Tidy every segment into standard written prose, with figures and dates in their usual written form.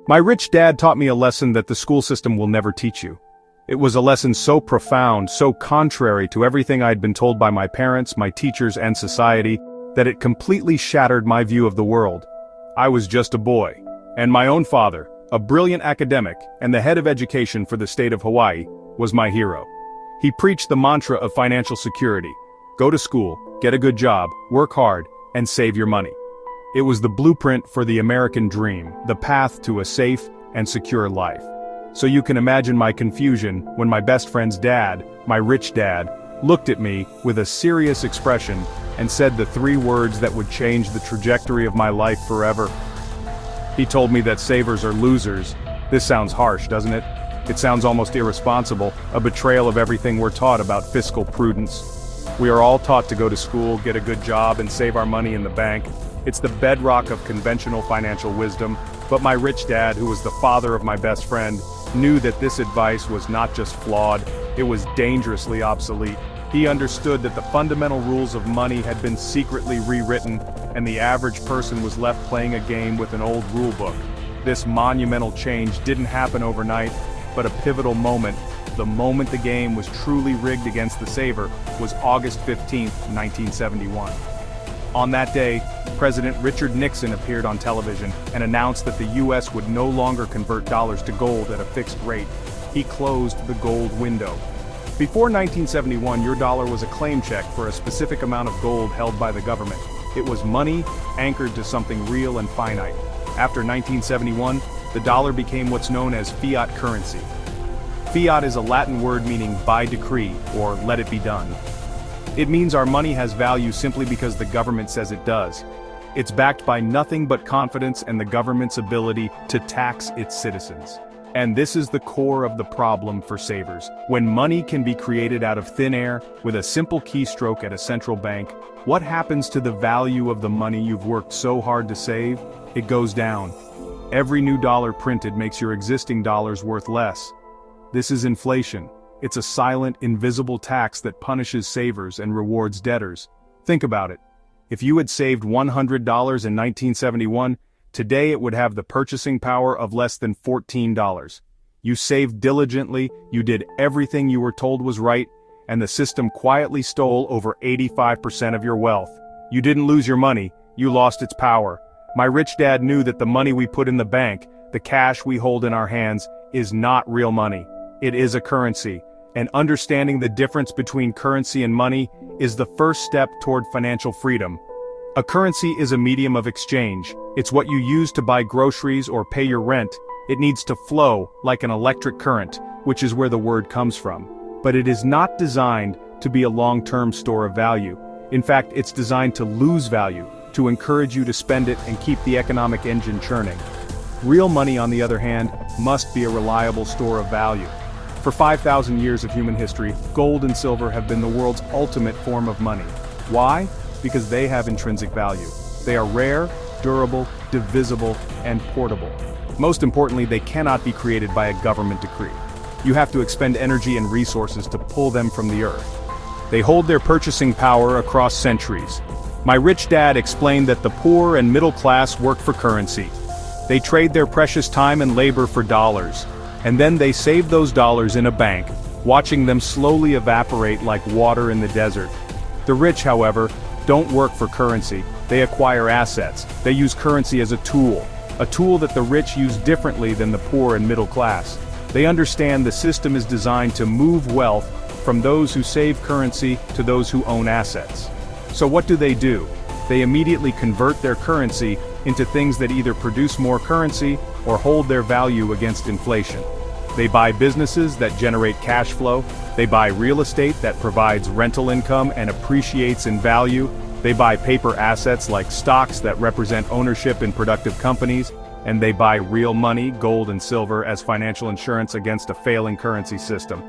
My rich dad taught me a lesson that the school system will never teach you. It was a lesson so profound, so contrary to everything I'd been told by my parents, my teachers, and society, that it completely shattered my view of the world. I was just a boy, and my own father, a brilliant academic and the head of education for the state of Hawaii, was my hero. He preached the mantra of financial security: go to school, get a good job, work hard, and save your money. It was the blueprint for the American dream, the path to a safe and secure life. So you can imagine my confusion when my best friend's dad, my rich dad, looked at me with a serious expression and said the three words that would change the trajectory of my life forever. He told me that savers are losers. This sounds harsh, doesn't it? It sounds almost irresponsible, a betrayal of everything we're taught about fiscal prudence. We are all taught to go to school, get a good job, and save our money in the bank. It's the bedrock of conventional financial wisdom, but my rich dad, who was the father of my best friend, knew that this advice was not just flawed, it was dangerously obsolete. He understood that the fundamental rules of money had been secretly rewritten, and the average person was left playing a game with an old rulebook. This monumental change didn't happen overnight, but a pivotal moment, the moment the game was truly rigged against the saver, was August 15, 1971. On that day, President Richard Nixon appeared on television and announced that the U.S. would no longer convert dollars to gold at a fixed rate. He closed the gold window. Before 1971, your dollar was a claim check for a specific amount of gold held by the government. It was money anchored to something real and finite. After 1971, the dollar became what's known as fiat currency. Fiat is a Latin word meaning by decree, or let it be done. It means our money has value simply because the government says it does. It's backed by nothing but confidence and the government's ability to tax its citizens. And this is the core of the problem for savers. When money can be created out of thin air, with a simple keystroke at a central bank, what happens to the value of the money you've worked so hard to save? It goes down. Every new dollar printed makes your existing dollars worth less. This is inflation. It's a silent, invisible tax that punishes savers and rewards debtors. Think about it. If you had saved $100 in 1971, today it would have the purchasing power of less than $14. You saved diligently, you did everything you were told was right, and the system quietly stole over 85% of your wealth. You didn't lose your money, you lost its power. My rich dad knew that the money we put in the bank, the cash we hold in our hands, is not real money. It is a currency. And understanding the difference between currency and money is the first step toward financial freedom. A currency is a medium of exchange. It's what you use to buy groceries or pay your rent. It needs to flow, like an electric current, which is where the word comes from. But it is not designed to be a long-term store of value. In fact, it's designed to lose value, to encourage you to spend it and keep the economic engine churning. Real money, on the other hand, must be a reliable store of value. For 5,000 years of human history, gold and silver have been the world's ultimate form of money. Why? Because they have intrinsic value. They are rare, durable, divisible, and portable. Most importantly, they cannot be created by a government decree. You have to expend energy and resources to pull them from the earth. They hold their purchasing power across centuries. My rich dad explained that the poor and middle class work for currency. They trade their precious time and labor for dollars. And then they save those dollars in a bank, watching them slowly evaporate like water in the desert. The rich, however, don't work for currency. They acquire assets. They use currency as a tool that the rich use differently than the poor and middle class. They understand the system is designed to move wealth from those who save currency to those who own assets. So what do? They immediately convert their currency into things that either produce more currency or hold their value against inflation. They buy businesses that generate cash flow. They buy real estate that provides rental income and appreciates in value. They buy paper assets like stocks that represent ownership in productive companies. And they buy real money, gold and silver, as financial insurance against a failing currency system.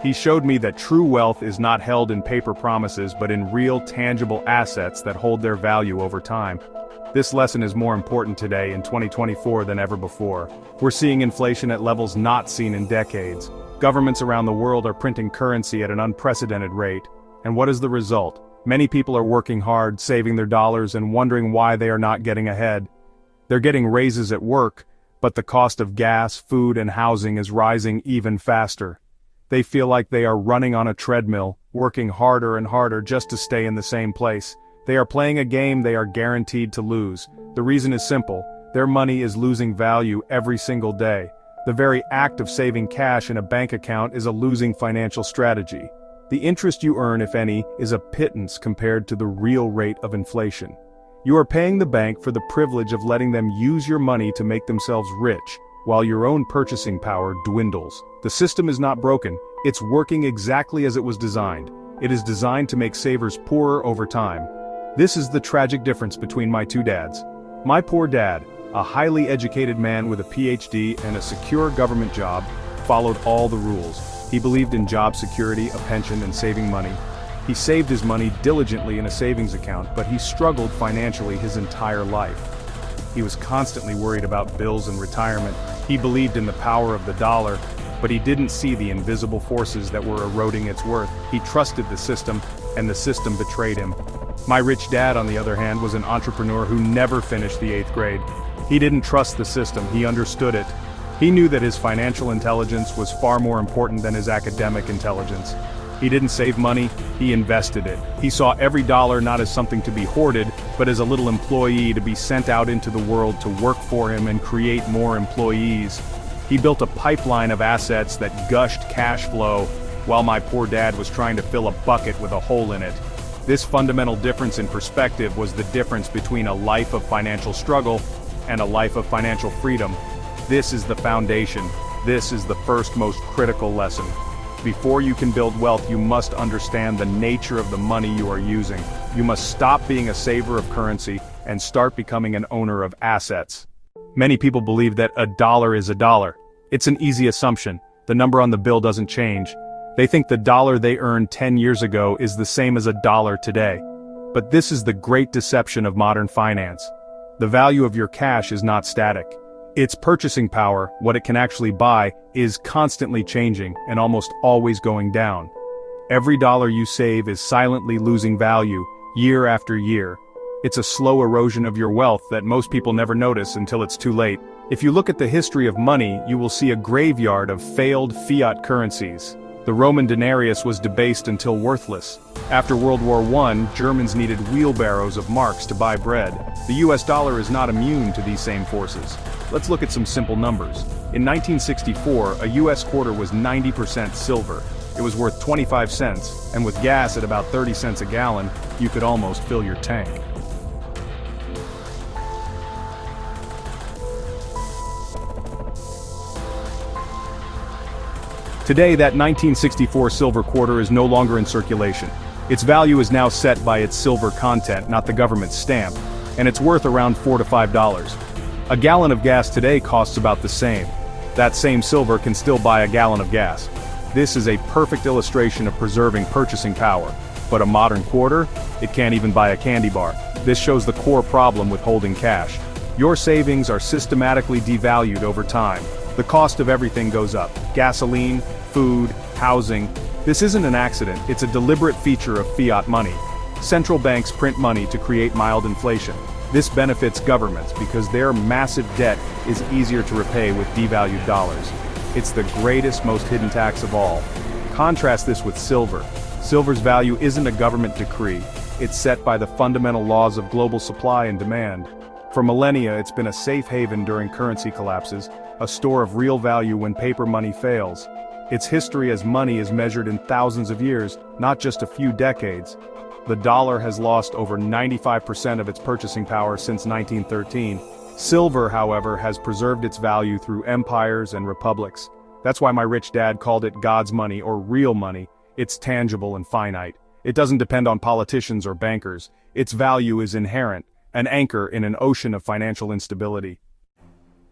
He showed me that true wealth is not held in paper promises but in real, tangible assets that hold their value over time. This lesson is more important today in 2024 than ever before. We're seeing inflation at levels not seen in decades. Governments around the world are printing currency at an unprecedented rate. And what is the result? Many people are working hard, saving their dollars, and wondering why they are not getting ahead. They're getting raises at work, But the cost of gas, food, and housing is rising even faster. They feel like they are running on a treadmill, working harder and harder just to stay in the same place. They are playing a game they are guaranteed to lose. The reason is simple: their money is losing value every single day. The very act of saving cash in a bank account is a losing financial strategy. The interest you earn, if any, is a pittance compared to the real rate of inflation. You are paying the bank for the privilege of letting them use your money to make themselves rich, while your own purchasing power dwindles. The system is not broken, it's working exactly as it was designed. It is designed to make savers poorer over time. This is the tragic difference between my two dads. My poor dad, a highly educated man with a PhD and a secure government job, followed all the rules. He believed in job security, a pension, and saving money. He saved his money diligently in a savings account, but he struggled financially his entire life. He was constantly worried about bills and retirement. He believed in the power of the dollar, but he didn't see the invisible forces that were eroding its worth. He trusted the system, and the system betrayed him. My rich dad, on the other hand, was an entrepreneur who never finished the 8th grade. He didn't trust the system, he understood it. He knew that his financial intelligence was far more important than his academic intelligence. He didn't save money, he invested it. He saw every dollar not as something to be hoarded, but as a little employee to be sent out into the world to work for him and create more employees. He built a pipeline of assets that gushed cash flow, while my poor dad was trying to fill a bucket with a hole in it. This fundamental difference in perspective was the difference between a life of financial struggle and a life of financial freedom. This is the foundation. This is the first most critical lesson. Before you can build wealth, you must understand the nature of the money you are using. You must stop being a saver of currency and start becoming an owner of assets. Many people believe that a dollar is a dollar. It's an easy assumption. The number on the bill doesn't change. They think the dollar they earned 10 years ago is the same as a dollar today. But this is the great deception of modern finance. The value of your cash is not static. Its purchasing power, what it can actually buy, is constantly changing and almost always going down. Every dollar you save is silently losing value, year after year. It's a slow erosion of your wealth that most people never notice until it's too late. If you look at the history of money, you will see a graveyard of failed fiat currencies. The Roman denarius was debased until worthless. After World War I, Germans needed wheelbarrows of marks to buy bread. The US dollar is not immune to these same forces. Let's look at some simple numbers. In 1964, a US quarter was 90% silver. It was worth 25 cents, and with gas at about 30 cents a gallon, you could almost fill your tank. Today, that 1964 silver quarter is no longer in circulation. Its value is now set by its silver content, not the government's stamp, and it's worth around $4 to $5. A gallon of gas today costs about the same. That same silver can still buy a gallon of gas. This is a perfect illustration of preserving purchasing power. But a modern quarter? It can't even buy a candy bar. This shows the core problem with holding cash. Your savings are systematically devalued over time. The cost of everything goes up. Gasoline, food, housing. This isn't an accident, it's a deliberate feature of fiat money. Central banks print money to create mild inflation. This benefits governments because their massive debt is easier to repay with devalued dollars. It's the greatest, most hidden tax of all. Contrast this with silver. Silver's value isn't a government decree. It's set by the fundamental laws of global supply and demand. For millennia, it's been a safe haven during currency collapses, a store of real value when paper money fails. Its history as money is measured in thousands of years, not just a few decades. The dollar has lost over 95% of its purchasing power since 1913. Silver, however, has preserved its value through empires and republics. That's why my rich dad called it God's money or real money. It's tangible and finite. It doesn't depend on politicians or bankers. Its value is inherent, an anchor in an ocean of financial instability.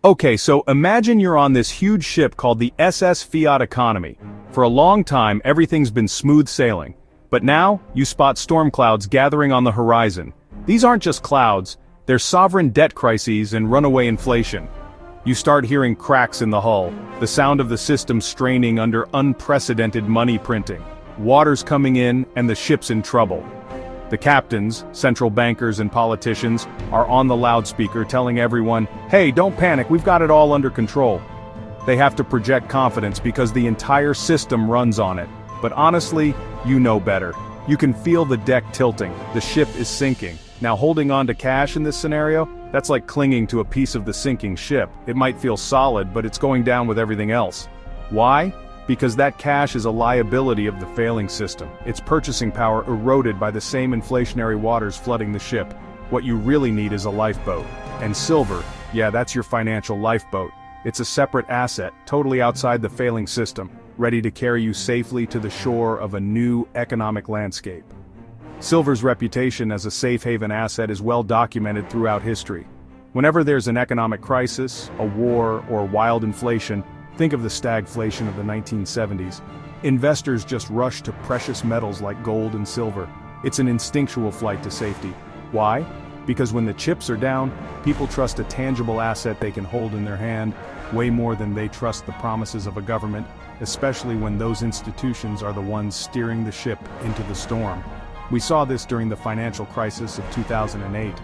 Okay, so imagine you're on this huge ship called the SS Fiat Economy. For a long time, everything's been smooth sailing. But now, you spot storm clouds gathering on the horizon. These aren't just clouds, they're sovereign debt crises and runaway inflation. You start hearing cracks in the hull, the sound of the system straining under unprecedented money printing. Water's coming in, and the ship's in trouble. The captains, central bankers and politicians are on the loudspeaker telling everyone, "Hey, don't panic, we've got it all under control." They have to project confidence because the entire system runs on it. But honestly, you know better. You can feel the deck tilting, the ship is sinking. Now holding on to cash in this scenario, that's like clinging to a piece of the sinking ship. It might feel solid, but it's going down with everything else. Why? Because that cash is a liability of the failing system. Its purchasing power eroded by the same inflationary waters flooding the ship. What you really need is a lifeboat. And silver, yeah, that's your financial lifeboat. It's a separate asset, totally outside the failing system, ready to carry you safely to the shore of a new economic landscape. Silver's reputation as a safe haven asset is well documented throughout history. Whenever there's an economic crisis, a war, or wild inflation, think of the stagflation of the 1970s. Investors just rush to precious metals like gold and silver. It's an instinctual flight to safety. Why? Because when the chips are down, people trust a tangible asset they can hold in their hand, way more than they trust the promises of a government, especially when those institutions are the ones steering the ship into the storm. We saw this during the financial crisis of 2008.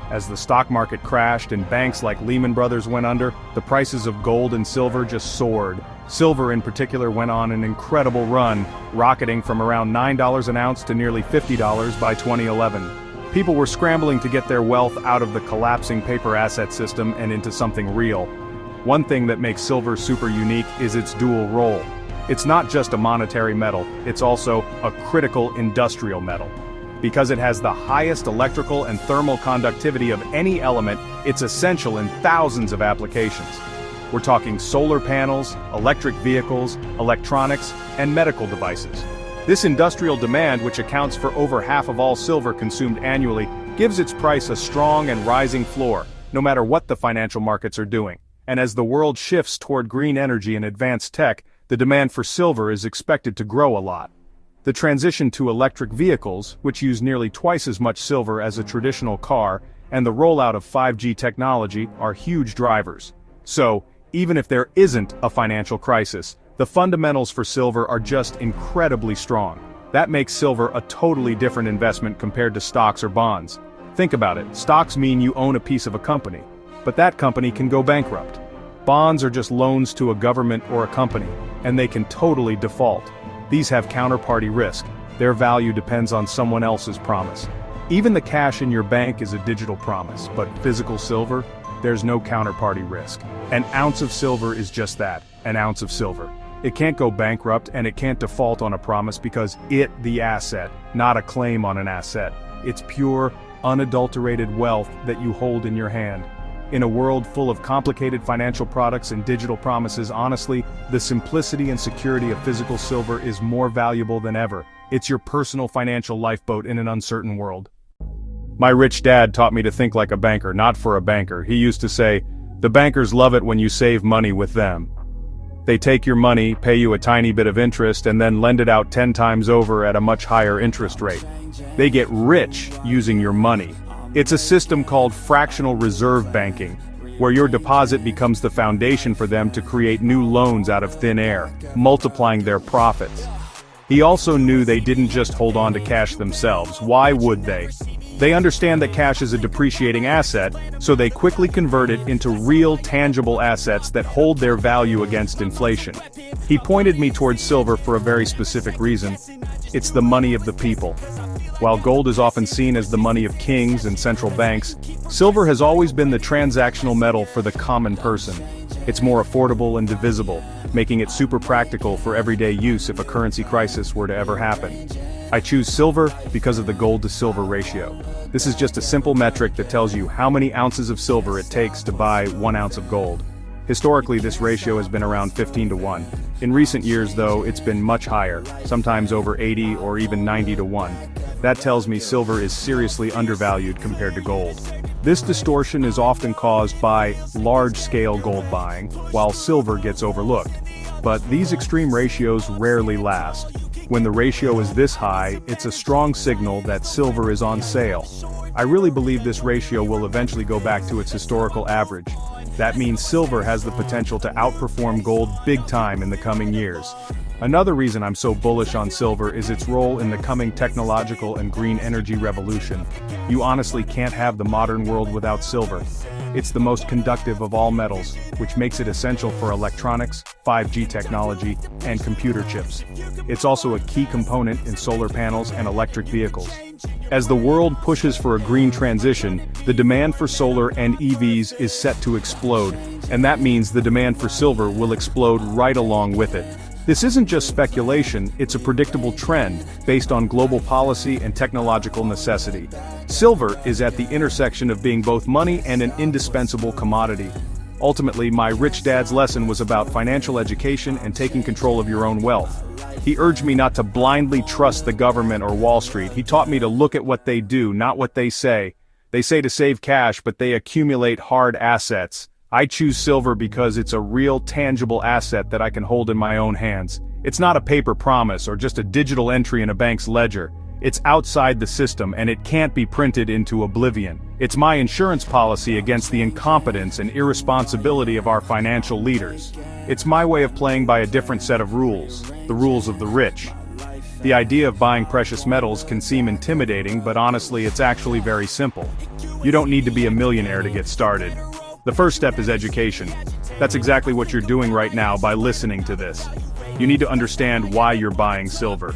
As the stock market crashed and banks like Lehman Brothers went under, the prices of gold and silver just soared. Silver in particular went on an incredible run, rocketing from around $9 an ounce to nearly $50 by 2011. People were scrambling to get their wealth out of the collapsing paper asset system and into something real. One thing that makes silver super unique is its dual role. It's not just a monetary metal, it's also a critical industrial metal. Because it has the highest electrical and thermal conductivity of any element, it's essential in thousands of applications. We're talking solar panels, electric vehicles, electronics, and medical devices. This industrial demand, which accounts for over half of all silver consumed annually, gives its price a strong and rising floor, no matter what the financial markets are doing. And as the world shifts toward green energy and advanced tech, the demand for silver is expected to grow a lot. The transition to electric vehicles, which use nearly twice as much silver as a traditional car, and the rollout of 5G technology are huge drivers. So, even if there isn't a financial crisis, the fundamentals for silver are just incredibly strong. That makes silver a totally different investment compared to stocks or bonds. Think about it, stocks mean you own a piece of a company, but that company can go bankrupt. Bonds are just loans to a government or a company, and they can totally default. These have counterparty risk. Their value depends on someone else's promise. Even the cash in your bank is a digital promise, but physical silver, there's no counterparty risk. An ounce of silver is just that, an ounce of silver. It can't go bankrupt and it can't default on a promise because the asset, not a claim on an asset. It's pure, unadulterated wealth that you hold in your hand. In a world full of complicated financial products and digital promises, honestly, the simplicity and security of physical silver is more valuable than ever. It's your personal financial lifeboat in an uncertain world. My rich dad taught me to think like a banker, not for a banker. He used to say, "The bankers love it when you save money with them. They take your money, pay you a tiny bit of interest, and then lend it out 10 times over at a much higher interest rate. They get rich using your money." It's a system called fractional reserve banking, where your deposit becomes the foundation for them to create new loans out of thin air, multiplying their profits. He also knew they didn't just hold on to cash themselves. Why would they? They understand that cash is a depreciating asset, so they quickly convert it into real, tangible assets that hold their value against inflation. He pointed me towards silver for a very specific reason. It's the money of the people. While gold is often seen as the money of kings and central banks, silver has always been the transactional metal for the common person. It's more affordable and divisible, making it super practical for everyday use if a currency crisis were to ever happen. I choose silver because of the gold to silver ratio. This is just a simple metric that tells you how many ounces of silver it takes to buy 1 ounce of gold. Historically, this ratio has been around 15 to 1. In recent years, though, it's been much higher, sometimes over 80 or even 90 to 1. That tells me silver is seriously undervalued compared to gold. This distortion is often caused by large-scale gold buying, while silver gets overlooked. But these extreme ratios rarely last. When the ratio is this high, it's a strong signal that silver is on sale. I really believe this ratio will eventually go back to its historical average. That means silver has the potential to outperform gold big time in the coming years. Another reason I'm so bullish on silver is its role in the coming technological and green energy revolution. You honestly can't have the modern world without silver. It's the most conductive of all metals, which makes it essential for electronics, 5G technology, and computer chips. It's also a key component in solar panels and electric vehicles. As the world pushes for a green transition, the demand for solar and EVs is set to explode, and that means the demand for silver will explode right along with it. This isn't just speculation, it's a predictable trend, based on global policy and technological necessity. Silver is at the intersection of being both money and an indispensable commodity. Ultimately, my rich dad's lesson was about financial education and taking control of your own wealth. He urged me not to blindly trust the government or Wall Street. He taught me to look at what they do, not what they say. They say to save cash, but they accumulate hard assets. I choose silver because it's a real, tangible asset that I can hold in my own hands. It's not a paper promise or just a digital entry in a bank's ledger. It's outside the system and it can't be printed into oblivion. It's my insurance policy against the incompetence and irresponsibility of our financial leaders. It's my way of playing by a different set of rules, the rules of the rich. The idea of buying precious metals can seem intimidating, but honestly, it's actually very simple. You don't need to be a millionaire to get started. The first step is education. That's exactly what you're doing right now by listening to this. You need to understand why you're buying silver.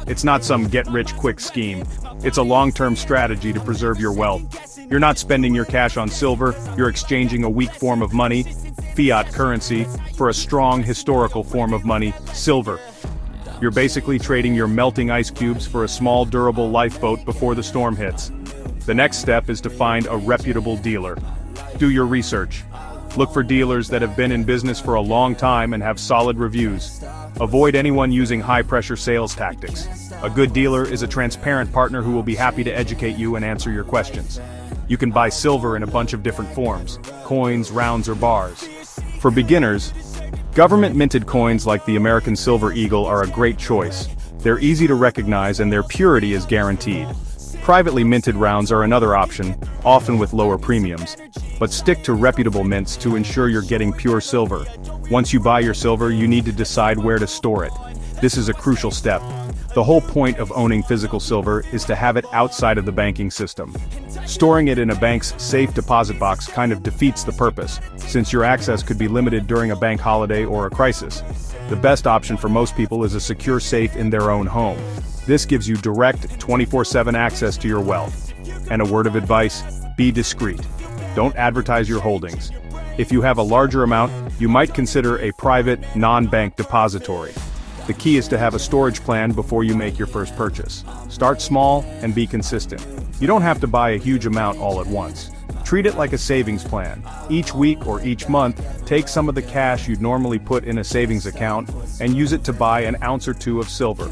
It's not some get-rich-quick scheme. It's a long-term strategy to preserve your wealth. You're not spending your cash on silver, you're exchanging a weak form of money, fiat currency, for a strong historical form of money, silver. You're basically trading your melting ice cubes for a small durable lifeboat before the storm hits. The next step is to find a reputable dealer. Do your research. Look for dealers that have been in business for a long time and have solid reviews. Avoid anyone using high-pressure sales tactics. A good dealer is a transparent partner who will be happy to educate you and answer your questions. You can buy silver in a bunch of different forms: coins, rounds, or bars. For beginners, government-minted coins like the American Silver Eagle are a great choice. They're easy to recognize and their purity is guaranteed. Privately minted rounds are another option, often with lower premiums. But stick to reputable mints to ensure you're getting pure silver. Once you buy your silver, you need to decide where to store it. This is a crucial step. The whole point of owning physical silver is to have it outside of the banking system. Storing it in a bank's safe deposit box kind of defeats the purpose, since your access could be limited during a bank holiday or a crisis. The best option for most people is a secure safe in their own home. This gives you direct, 24/7 access to your wealth. And a word of advice, be discreet. Don't advertise your holdings. If you have a larger amount, you might consider a private, non-bank depository. The key is to have a storage plan before you make your first purchase. Start small and be consistent. You don't have to buy a huge amount all at once. Treat it like a savings plan. Each week or each month, take some of the cash you'd normally put in a savings account and use it to buy an ounce or two of silver.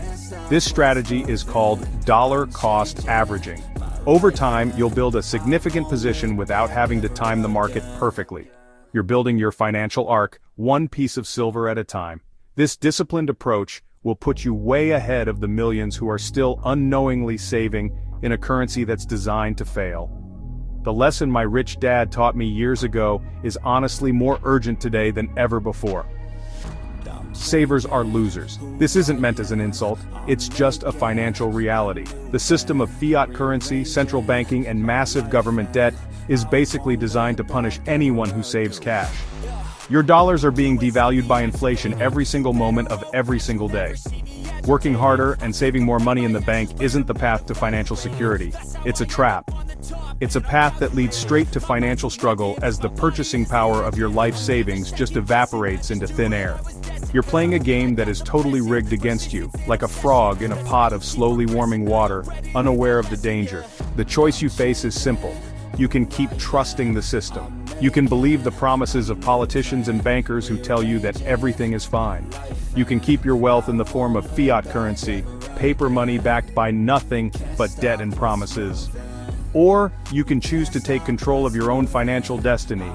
This strategy is called dollar cost averaging. Over time, you'll build a significant position without having to time the market perfectly. You're building your financial ark, one piece of silver at a time. This disciplined approach will put you way ahead of the millions who are still unknowingly saving in a currency that's designed to fail. The lesson my rich dad taught me years ago is honestly more urgent today than ever before. Savers are losers. This isn't meant as an insult, it's just a financial reality. The system of fiat currency, central banking, and massive government debt is basically designed to punish anyone who saves cash. Your dollars are being devalued by inflation every single moment of every single day. Working harder and saving more money in the bank isn't the path to financial security. It's a trap. It's a path that leads straight to financial struggle as the purchasing power of your life savings just evaporates into thin air. You're playing a game that is totally rigged against you, like a frog in a pot of slowly warming water, unaware of the danger. The choice you face is simple. You can keep trusting the system. You can believe the promises of politicians and bankers who tell you that everything is fine. You can keep your wealth in the form of fiat currency, paper money backed by nothing but debt and promises. Or, you can choose to take control of your own financial destiny.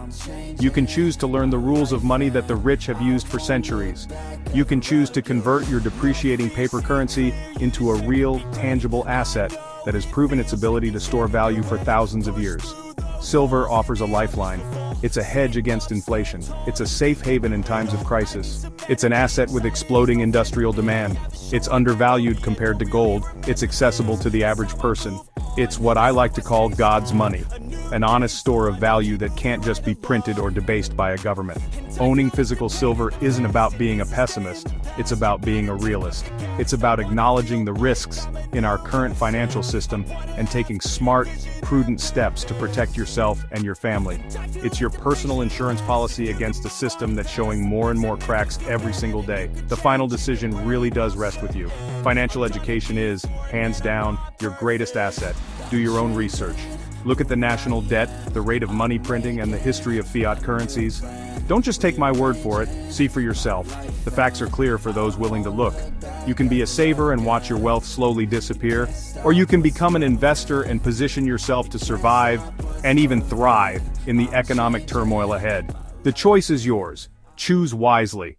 You can choose to learn the rules of money that the rich have used for centuries. You can choose to convert your depreciating paper currency into a real, tangible asset that has proven its ability to store value for thousands of years. Silver offers a lifeline. It's a hedge against inflation. It's a safe haven in times of crisis. It's an asset with exploding industrial demand. It's undervalued compared to gold. It's accessible to the average person. It's what I like to call God's money. An honest store of value that can't just be printed or debased by a government. Owning physical silver isn't about being a pessimist, it's about being a realist. It's about acknowledging the risks in our current financial system and taking smart, prudent steps to protect yourself and your family. It's your personal insurance policy against a system that's showing more and more cracks every single day. The final decision really does rest with you. Financial education is, hands down, your greatest asset. Do your own research. Look at the national debt, the rate of money printing, and the history of fiat currencies. Don't just take my word for it, see for yourself. The facts are clear for those willing to look. You can be a saver and watch your wealth slowly disappear, or you can become an investor and position yourself to survive, and even thrive, in the economic turmoil ahead. The choice is yours. Choose wisely.